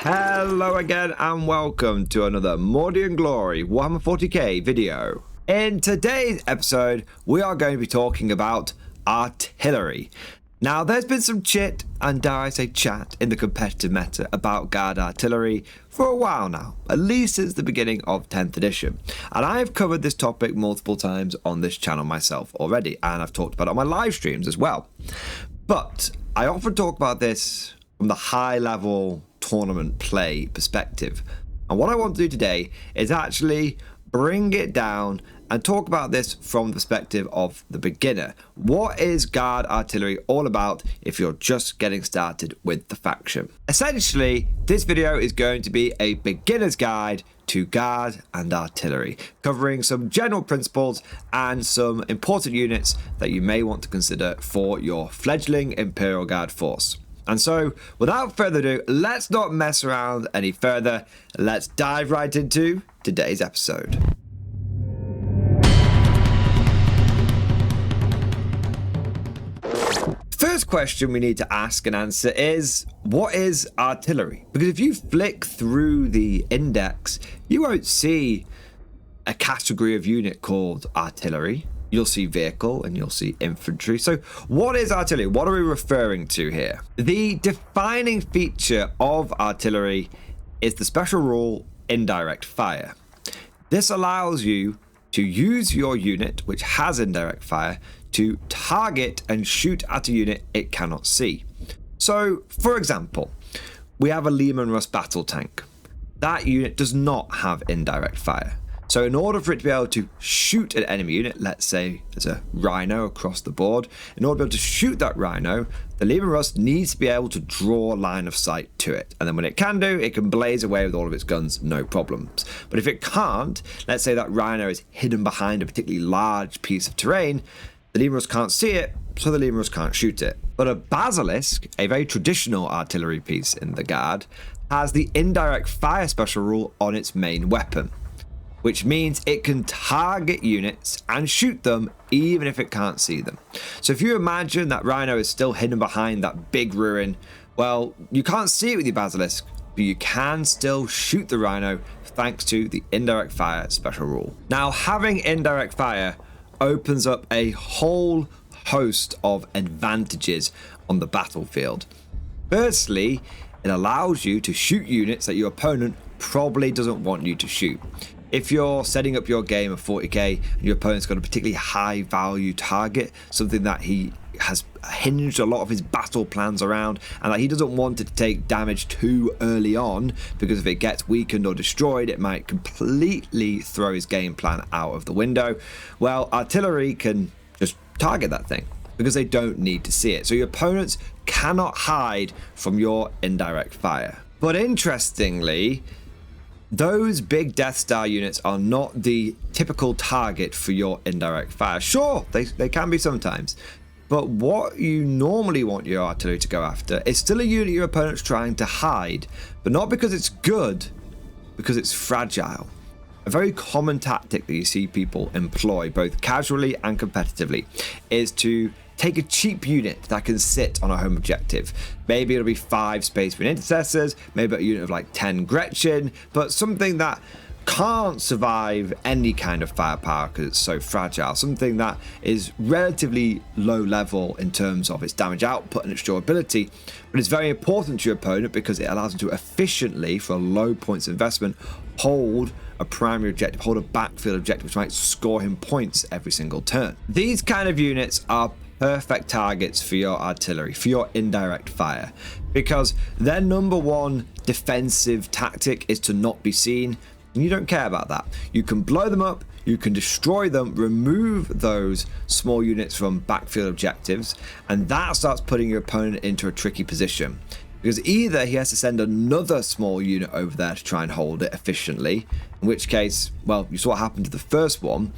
Hello again and welcome to another Mordy and Glory Warhammer 40k video. In today's episode, we are going to be talking about artillery. Now, there's been some chit and dare I say chat in the competitive meta about guard artillery for a while now, at least since the beginning of 10th edition. And I have covered this topic multiple times on this channel myself already, and I've talked about it on my live streams as well. But I often talk about this from the high level tournament play perspective. And what I want to do today is actually bring it down and talk about this from the perspective of the beginner. What is guard artillery all about if you're just getting started with the faction? Essentially, this video is going to be a beginner's guide to guard and artillery, covering some general principles and some important units that you may want to consider for your fledgling Imperial Guard force. And so, without further ado, let's not mess around any further. Let's dive right into today's episode. First question we need to ask and answer is, what is artillery? Because if you flick through the index, you won't see a category of unit called artillery. You'll see vehicle and you'll see infantry. So what is artillery? What are we referring to here? The defining feature of artillery is the special rule indirect fire. This allows you to use your unit, which has indirect fire, to target and shoot at a unit it cannot see. So, for example, we have a Leman Russ battle tank. That unit does not have indirect fire. So in order for it to be able to shoot an enemy unit, let's say there's a rhino across the board, in order to be able to shoot that rhino, the Leman Russ needs to be able to draw line of sight to it. And then when it can do, it can blaze away with all of its guns, no problems. But if it can't, let's say that rhino is hidden behind a particularly large piece of terrain, the Leman Russ can't see it, so the Leman Russ can't shoot it. But a basilisk, a very traditional artillery piece in the guard, has the indirect fire special rule on its main weapon, which means it can target units and shoot them even if it can't see them. So if you imagine that rhino is still hidden behind that big ruin, well, you can't see it with your basilisk, but you can still shoot the rhino thanks to the indirect fire special rule. Now, having indirect fire opens up a whole host of advantages on the battlefield. Firstly, it allows you to shoot units that your opponent probably doesn't want you to shoot. If you're setting up your game of 40k and your opponent's got a particularly high value target, something that he has hinged a lot of his battle plans around, and that he doesn't want it to take damage too early on, because if it gets weakened or destroyed, it might completely throw his game plan out of the window, well, artillery can just target that thing because they don't need to see it. So your opponents cannot hide from your indirect fire. But interestingly, those big Death Star units are not the typical target for your indirect fire. Sure, they can be sometimes, but what you normally want your artillery to go after is still a unit your opponent's trying to hide, but not because it's good, because it's fragile. A very common tactic that you see people employ, both casually and competitively, is to take a cheap unit that can sit on a home objective. Maybe it'll be 5 Space Marine Intercessors, maybe a unit of like 10 Gretchen, but something that can't survive any kind of firepower because it's so fragile. Something that is relatively low level in terms of its damage output and its durability, but it's very important to your opponent because it allows them to efficiently, for low points of investment, hold a primary objective, hold a backfield objective, which might score him points every single turn. These kind of units are perfect targets for your artillery, for your indirect fire, because their number one defensive tactic is to not be seen, and you don't care about that. You can blow them up, you can destroy them, remove those small units from backfield objectives, and that starts putting your opponent into a tricky position, because either he has to send another small unit over there to try and hold it efficiently, in which case, well, you saw what happened to the first one,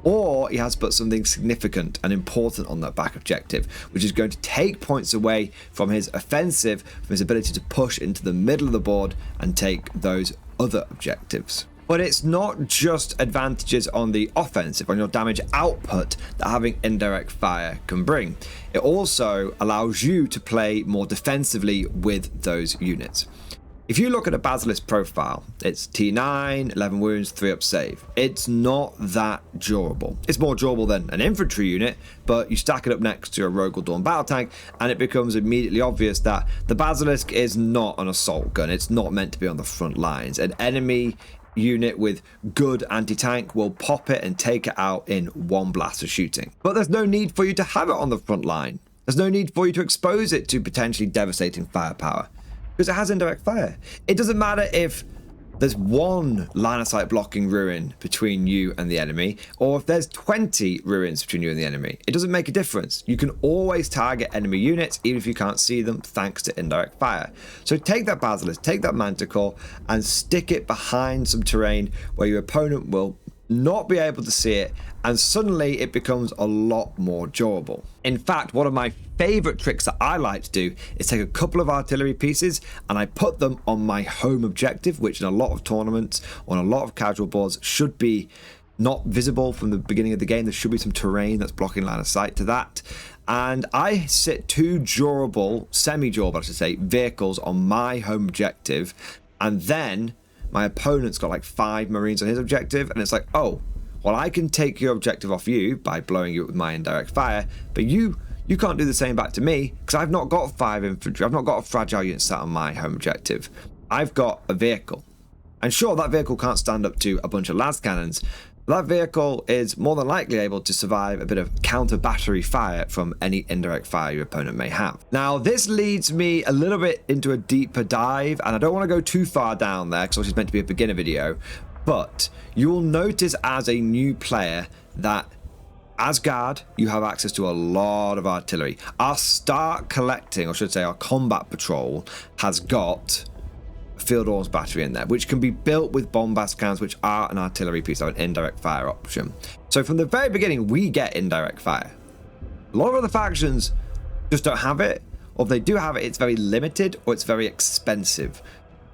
or he has to put something significant and important on that back objective, which is going to take points away from his offensive, from his ability to push into the middle of the board and take those other objectives. But it's not just advantages on the offensive, on your damage output, that having indirect fire can bring. It also allows you to play more defensively with those units. If you look at a Basilisk profile, it's T9, 11 wounds, 3 up save. It's not that durable. It's more durable than an infantry unit, but you stack it up next to a Rogue or Dawn battle tank, and it becomes immediately obvious that the Basilisk is not an assault gun. It's not meant to be on the front lines. An enemy unit with good anti-tank will pop it and take it out in one blast of shooting. But there's no need for you to have it on the front line. There's no need for you to expose it to potentially devastating firepower, because it has indirect fire. It doesn't matter if there's one line of sight blocking ruin between you and the enemy, or if there's 20 ruins between you and the enemy. It doesn't make a difference. You can always target enemy units, even if you can't see them, thanks to indirect fire. So take that Basilisk, take that Manticore, and stick it behind some terrain where your opponent will not be able to see it, and suddenly it becomes a lot more durable. In fact, one of my favorite tricks that I like to do is take a couple of artillery pieces and I put them on my home objective, which in a lot of tournaments, on a lot of casual boards, should be not visible from the beginning of the game. There should be some terrain that's blocking line of sight to that. And I sit 2 durable, semi-durable, I should say, vehicles on my home objective, and then my opponent's got like 5 Marines on his objective, and it's like, oh, well, I can take your objective off you by blowing you up with my indirect fire, but you can't do the same back to me, because I've not got 5 infantry, I've not got a fragile unit sat on my home objective. I've got a vehicle. And sure, that vehicle can't stand up to a bunch of las cannons. That vehicle is more than likely able to survive a bit of counter battery fire from any indirect fire your opponent may have. Now, this leads me a little bit into a deeper dive, and I don't want to go too far down there because it's meant to be a beginner video, but you will notice as a new player that as guard, you have access to a lot of artillery. Our start collecting, or should I say our combat patrol, has got field arms battery in there, which can be built with bombast cannons, which are an artillery piece or an indirect fire option. So from the very beginning, we get indirect fire. A lot of other factions just don't have it, or if they do have it, it's very limited or it's very expensive.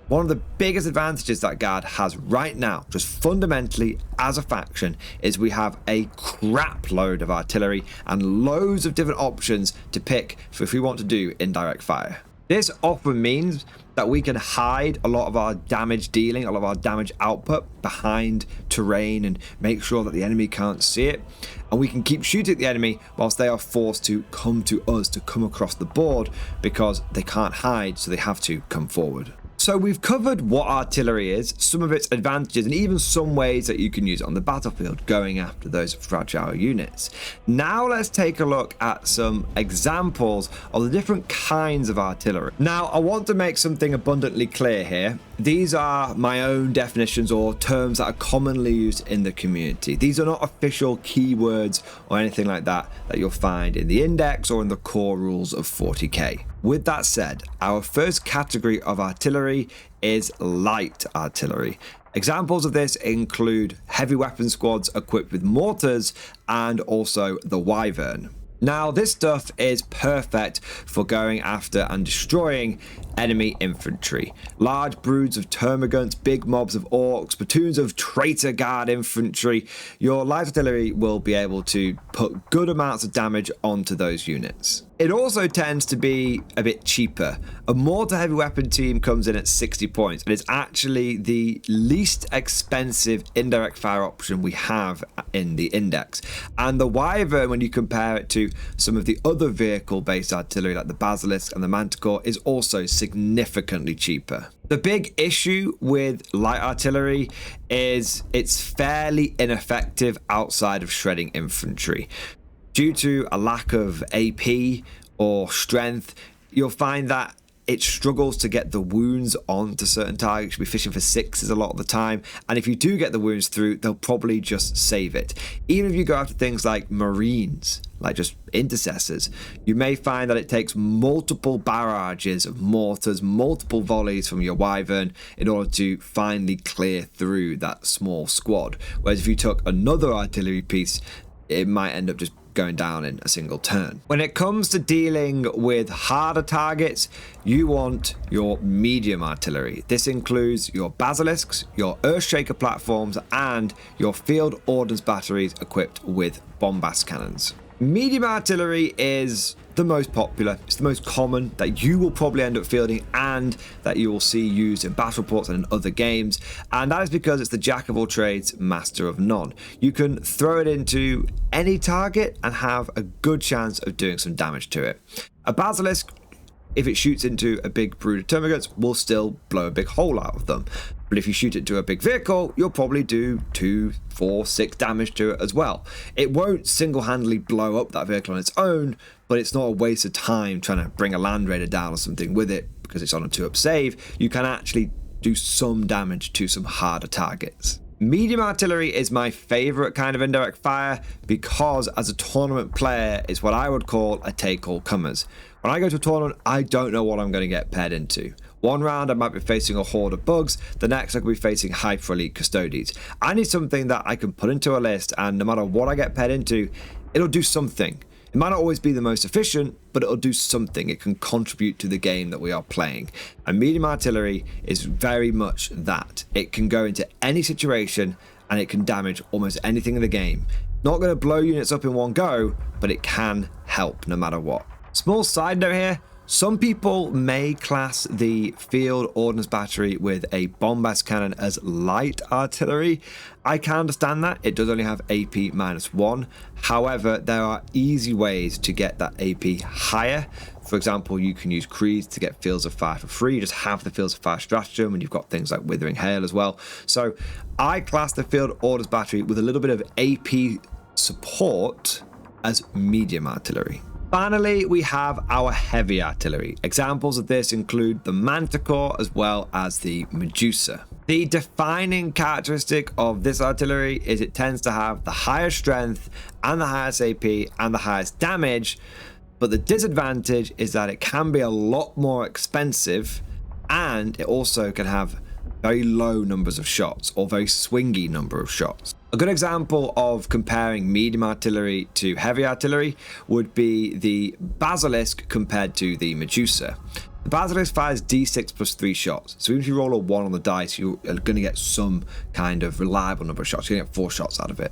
One of the biggest advantages that Guard has right now, just fundamentally as a faction, is we have a crap load of artillery and loads of different options to pick for if we want to do indirect fire. This often means that we can hide a lot of our damage dealing, a lot of our damage output behind terrain and make sure that the enemy can't see it. And we can keep shooting at the enemy whilst they are forced to come to us to come across the board because they can't hide, so they have to come forward. So we've covered what artillery is, some of its advantages, and even some ways that you can use it on the battlefield going after those fragile units. Now let's take a look at some examples of the different kinds of artillery. Now I want to make something abundantly clear here. These are my own definitions or terms that are commonly used in the community. These are not official keywords or anything like that you'll find in the index or in the core rules of 40k. With that said, our first category of artillery is light artillery. Examples of this include heavy weapon squads equipped with mortars and also the Wyvern. Now, this stuff is perfect for going after and destroying enemy infantry. Large broods of termagants, big mobs of orcs, platoons of traitor guard infantry. Your light artillery will be able to put good amounts of damage onto those units. It also tends to be a bit cheaper. A mortar heavy weapon team comes in at 60 points, and it's actually the least expensive indirect fire option we have in the index. And the Wyvern, when you compare it to some of the other vehicle-based artillery like the Basilisk and the Manticore, is also significantly cheaper. The big issue with light artillery is it's fairly ineffective outside of shredding infantry. Due to a lack of AP or strength, you'll find that it struggles to get the wounds onto certain targets. You'll be fishing for 6s a lot of the time, and if you do get the wounds through, they'll probably just save it. Even if you go after things like Marines, like just intercessors, you may find that it takes multiple barrages of mortars, multiple volleys from your Wyvern in order to finally clear through that small squad. Whereas if you took another artillery piece, it might end up just going down in a single turn. When it comes to dealing with harder targets, you want your medium artillery. This includes your basilisks, your earthshaker platforms, and your field ordnance batteries equipped with bombast cannons. Medium artillery is the most popular, it's the most common, that you will probably end up fielding and that you will see used in battle reports and in other games, and that is because it's the jack of all trades, master of none. You can throw it into any target and have a good chance of doing some damage to it. A basilisk, if it shoots into a big brood of termagants, will still blow a big hole out of them. But if you shoot it to a big vehicle, you'll probably do 2, 4, 6 damage to it as well. It won't single-handedly blow up that vehicle on its own, but it's not a waste of time trying to bring a land raider down or something with it because it's on a 2-up save. You can actually do some damage to some harder targets. Medium artillery is my favorite kind of indirect fire because as a tournament player, it's what I would call a take all comers. When I go to a tournament, I don't know what I'm going to get paired into. One round I might be facing a horde of bugs, the next I could be facing hyper elite custodies. I need something that I can put into a list, and no matter what I get paired into, it'll do something. It might not always be the most efficient, but it'll do something. It can contribute to the game that we are playing. And medium artillery is very much that. It can go into any situation and it can damage almost anything in the game. Not going to blow units up in one go, but it can help no matter what. Small side note here. Some people may class the field ordnance battery with a bombast cannon as light artillery. I can understand that. It does only have AP -1. However, there are easy ways to get that AP higher. For example, you can use creeds to get fields of fire for free. You just have the fields of fire stratagem, and you've got things like withering hail as well. So I class the field ordnance battery with a little bit of AP support as medium artillery. Finally, we have our heavy artillery. Examples of this include the Manticore as well as the Medusa. The defining characteristic of this artillery is it tends to have the highest strength and the highest AP and the highest damage, but the disadvantage is that it can be a lot more expensive and it also can have very low numbers of shots or very swingy number of shots. A good example of comparing medium artillery to heavy artillery would be the Basilisk compared to the Medusa. The Basilisk fires D6 plus 3 shots, so even if you roll a 1 on the dice, you're going to get some kind of reliable number of shots. You're going to get 4 shots out of it.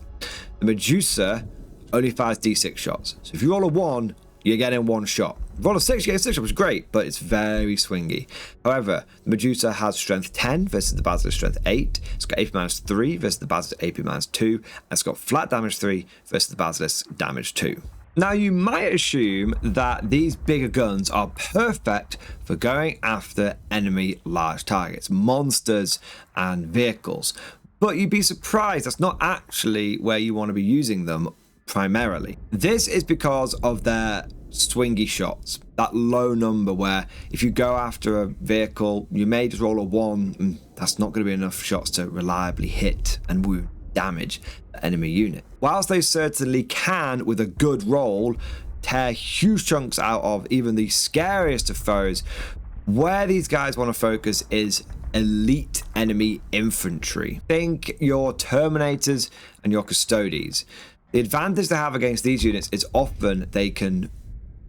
The Medusa only fires D6 shots, so if you roll a 1, you're getting 1 shot. Roll a 6, you get a 6 shot, which is great, but it's very swingy. However, the Medusa has strength 10 versus the Basilisk strength 8. It's got AP -3 versus the Basilisk AP -2. And it's got flat damage 3 versus the Basilisk damage 2. Now, you might assume that these bigger guns are perfect for going after enemy large targets, monsters and vehicles. But you'd be surprised that's not actually where you want to be using them primarily. This is because of their swingy shots, that low number where if you go after a vehicle, you may just roll a 1 and that's not going to be enough shots to reliably hit and wound damage the enemy unit. Whilst they certainly can, with a good roll, tear huge chunks out of even the scariest of foes, where these guys want to focus is elite enemy infantry. Think your Terminators and your Custodies. The advantage they have against these units is often they can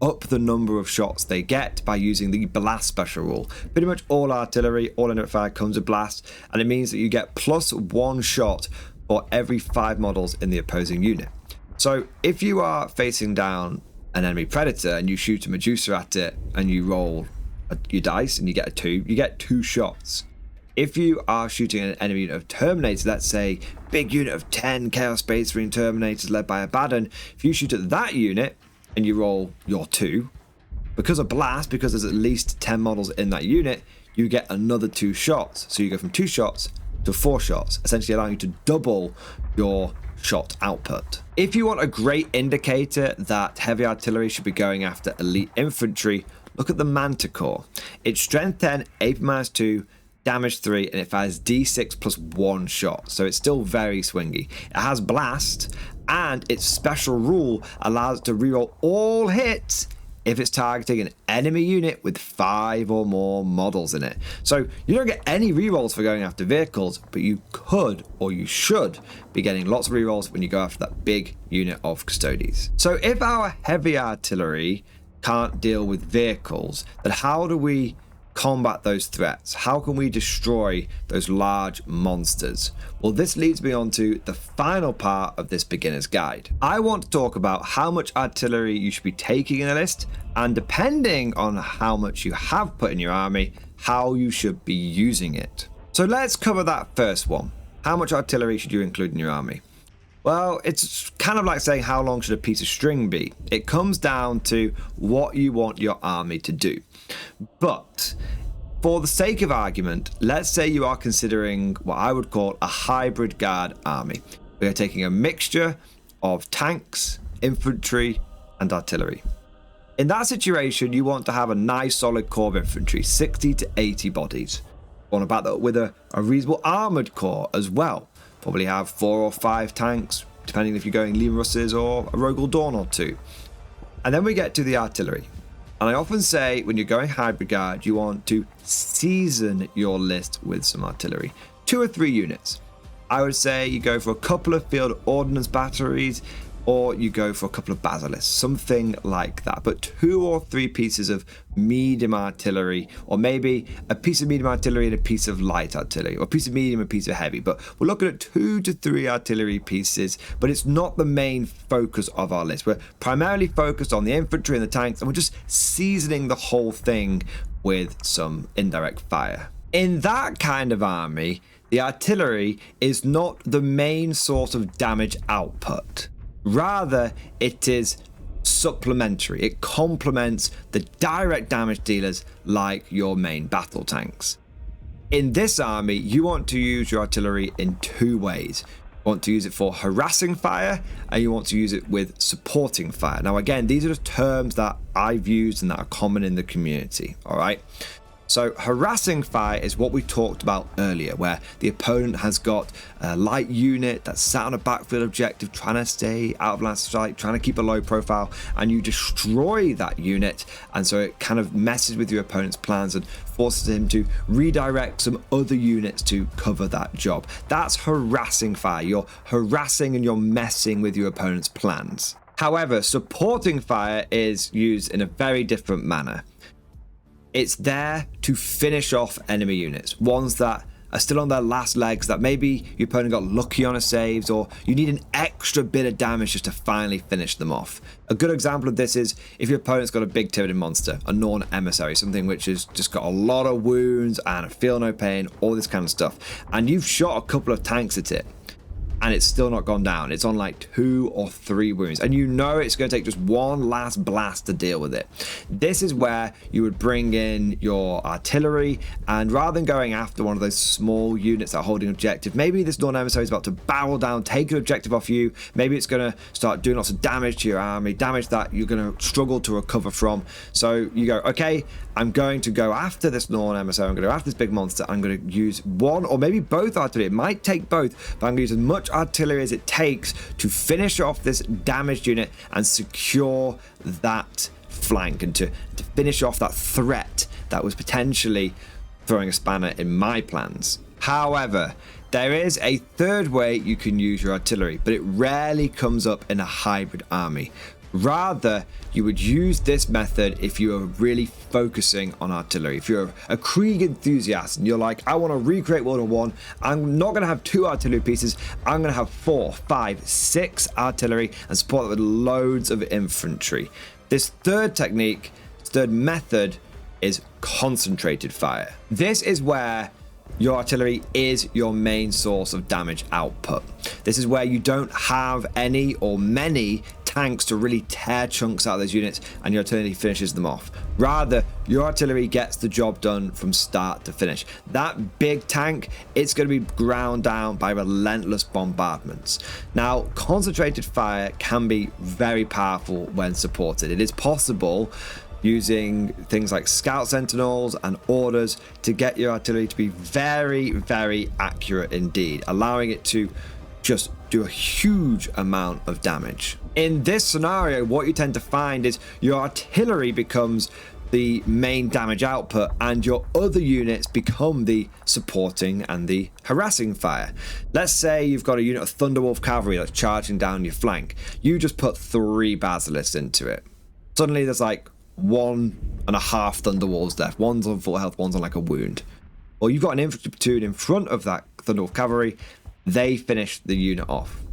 up the number of shots they get by using the blast special rule. Pretty much all artillery, all indirect fire comes with blast, and it means that you get +1 shot for every 5 models in the opposing unit. So if you are facing down an enemy predator and you shoot a Medusa at it and you roll your dice and you get a 2, you get 2 shots. If you are shooting an enemy unit of Terminators, let's say big unit of 10 Chaos Space Marine Terminators led by Abaddon, if you shoot at that unit and you roll your 2, because of blast, because there's at least 10 models in that unit, you get another 2 shots. So you go from 2 shots to 4 shots, essentially allowing you to double your shot output. If you want a great indicator that heavy artillery should be going after elite infantry, look at the Manticore. It's strength 10, AP -2, damage 3, and it fires D6 plus 1 shot, so it's still very swingy. It has blast, and its special rule allows it to reroll all hits if it's targeting an enemy unit with 5 or more models in it. So you don't get any rerolls for going after vehicles, but you could, or you should, be getting lots of rerolls when you go after that big unit of Custodies. So if our heavy artillery can't deal with vehicles, then how do we combat those threats? How can we destroy those large monsters? Well, this leads me on to the final part of this beginner's guide. I want to talk about how much artillery you should be taking in a list, and depending on how much you have put in your army, how you should be using it. So let's cover that first one. How much artillery should you include in your army? Well, it's kind of like saying how long should a piece of string be? It comes down to what you want your army to do. But for the sake of argument, let's say you are considering what I would call a hybrid guard army. We are taking a mixture of tanks, infantry, and artillery. In that situation, you want to have a nice solid core of infantry, 60 to 80 bodies. You want to back that up with a reasonable armoured core as well. Probably have 4 or 5 tanks, depending if you're going Lean Russes or a Rogal Dawn or 2. And then we get to the artillery. And I often say when you're going hybrid guard, you want to season your list with some artillery. 2 or 3 units. I would say you go for a couple of field ordnance batteries, or you go for a couple of basilisks, something like that. But 2 or 3 pieces of medium artillery, or maybe a piece of medium artillery and a piece of light artillery, or a piece of medium and a piece of heavy. But we're looking at 2 to 3 artillery pieces, but it's not the main focus of our list. We're primarily focused on the infantry and the tanks, and we're just seasoning the whole thing with some indirect fire. In that kind of army, the artillery is not the main source of damage output. Rather, it is supplementary. It complements the direct damage dealers like your main battle tanks. In this army, you want to use your artillery in 2 ways. You want to use it for harassing fire, and you want to use it with supporting fire. Now, again, these are the terms that I've used and that are common in the community, all right? So harassing fire is what we talked about earlier, where the opponent has got a light unit that's sat on a backfield objective, trying to stay out of line of sight, trying to keep a low profile, and you destroy that unit, and so it kind of messes with your opponent's plans and forces him to redirect some other units to cover that job. That's harassing fire. You're harassing and you're messing with your opponent's plans. However, supporting fire is used in a very different manner. It's there to finish off enemy units, ones that are still on their last legs, that maybe your opponent got lucky on a saves, or you need an extra bit of damage just to finally finish them off. A good example of this is if your opponent's got a big Tyrannid monster, a Norn emissary, something which has just got a lot of wounds and a feel no pain, all this kind of stuff, and you've shot a couple of tanks at it, and it's still not gone down. It's on like 2 or 3 wounds, and you know it's going to take just one last blast to deal with it. This is where you would bring in your artillery, and rather than going after one of those small units that are holding objective, maybe this Norn emissary is about to barrel down, take an objective off you, maybe it's going to start doing lots of damage to your army, damage that you're going to struggle to recover from. So you go, okay, I'm going to go after this Norn emissary, I'm going to go after this big monster, I'm going to use one or maybe both artillery. It might take both, but I'm going to use as much artillery as it takes to finish off this damaged unit and secure that flank, and to finish off that threat that was potentially throwing a spanner in my plans. However, there is a third way you can use your artillery, but it rarely comes up in a hybrid army. Rather, you would use this method if you are really focusing on artillery. If you're a Krieg enthusiast and you're like, I want to recreate World War I, I'm not going to have 2 artillery pieces, I'm going to have 4, 5, 6 artillery and support it with loads of infantry. This third technique, third method, is concentrated fire. This is where your artillery is your main source of damage output. This is where you don't have any or many tanks to really tear chunks out of those units, and your artillery finishes them off. Rather, your artillery gets the job done from start to finish. That big tank, it's going to be ground down by relentless bombardments. Now, concentrated fire can be very powerful when supported. It is possible, using things like scout sentinels and orders, to get your artillery to be very, very accurate indeed, allowing it to just do a huge amount of damage. In this scenario, what you tend to find is your artillery becomes the main damage output, and your other units become the supporting and the harassing fire. Let's say you've got a unit of Thunderwolf cavalry that's charging down your flank. You just put 3 basilisks into it. Suddenly there's like 1.5 Thunderwolves left. One's on full health, one's on like a wound. Or you've got an infantry platoon in front of that Thunderwolf cavalry. They finished the unit off.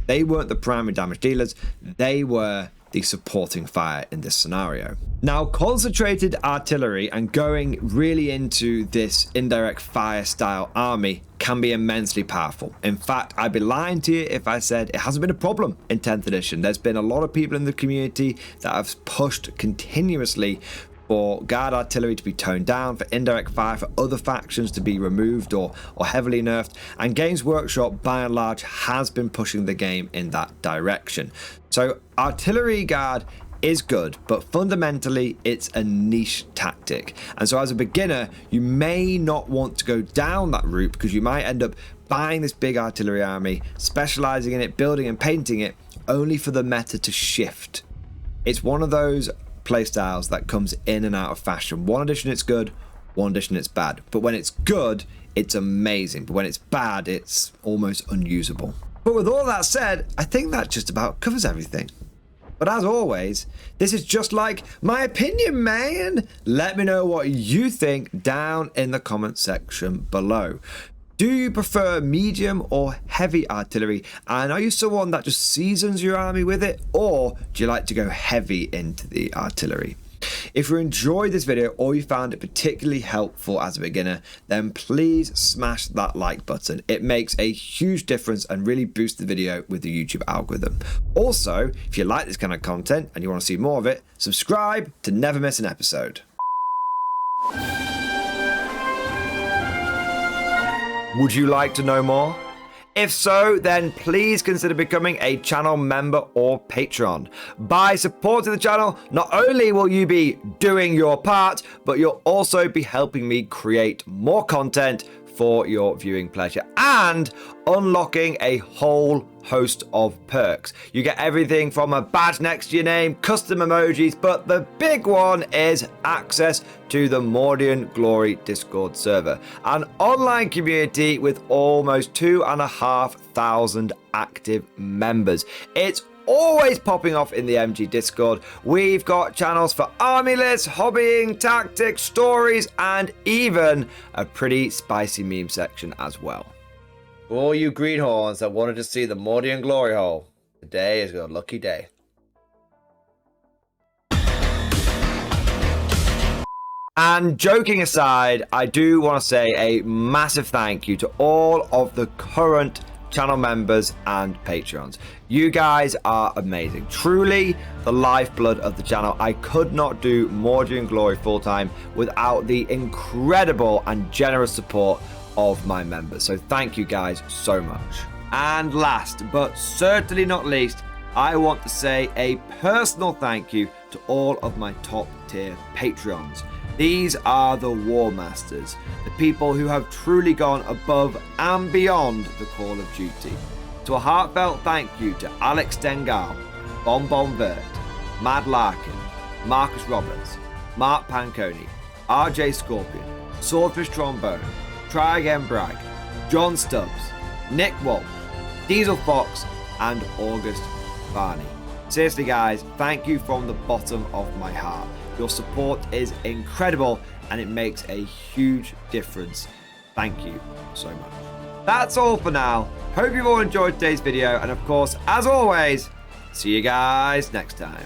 They weren't the primary damage dealers. They were the supporting fire in this scenario. Now, concentrated artillery and going really into this indirect fire style army can be immensely powerful. In fact, I'd be lying to you if I said it hasn't been a problem in 10th edition. There's been a lot of people in the community that have pushed continuously for guard artillery to be toned down, for indirect fire, for other factions to be removed or heavily nerfed, and Games Workshop by and large has been pushing the game in that direction. So artillery guard is good, but fundamentally it's a niche tactic, and so as a beginner you may not want to go down that route because you might end up buying this big artillery army, specializing in it, building and painting it, only for the meta to shift. It's one of those playstyles that comes in and out of fashion. One edition it's good, one edition it's bad, but when it's good it's amazing, but when it's bad it's almost unusable. But with all that said, I think that just about covers everything. But as always, this is just like my opinion, man. Let me know what you think down in the comment section below. Do you prefer medium or heavy artillery? And are you someone that just seasons your army with it? Or do you like to go heavy into the artillery? If you enjoyed this video or you found it particularly helpful as a beginner, then please smash that like button. It makes a huge difference and really boosts the video with the YouTube algorithm. Also, if you like this kind of content and you want to see more of it, subscribe to never miss an episode. Would you like to know more? If so, then please consider becoming a channel member or patron. By supporting the channel, not only will you be doing your part, but you'll also be helping me create more content for your viewing pleasure and unlocking a whole host of perks. You get everything from a badge next to your name, custom emojis, but the big one is access to the Mordian Glory Discord server, an online community with almost 2,500 active members. It's always popping off in the MG Discord. We've got channels for army lists, hobbying, tactics, stories, and even a pretty spicy meme section as well. For all you greenhorns that wanted to see the Mordian Glory Hole, today is your lucky day. And joking aside, I do want to say a massive thank you to all of the current channel members and patrons. You guys are amazing, truly the lifeblood of the channel. I could not do Mordian Glory full time without the incredible and generous support of my members, so thank you guys so much. And last but certainly not least, I want to say a personal thank you to all of my top tier patrons. These are the War Masters, the people who have truly gone above and beyond the call of duty. So a heartfelt thank you to Alex Dengal, Bon Vert, Mad Larkin, Marcus Roberts, Mark Panconi, RJ Scorpion, Swordfish Trombone, Try Again Bragg, John Stubbs, Nick Walsh, Diesel Fox, and August Barney. Seriously guys, thank you from the bottom of my heart. Your support is incredible and it makes a huge difference. Thank you so much. That's all for now. Hope you've all enjoyed today's video, and of course, as always, see you guys next time.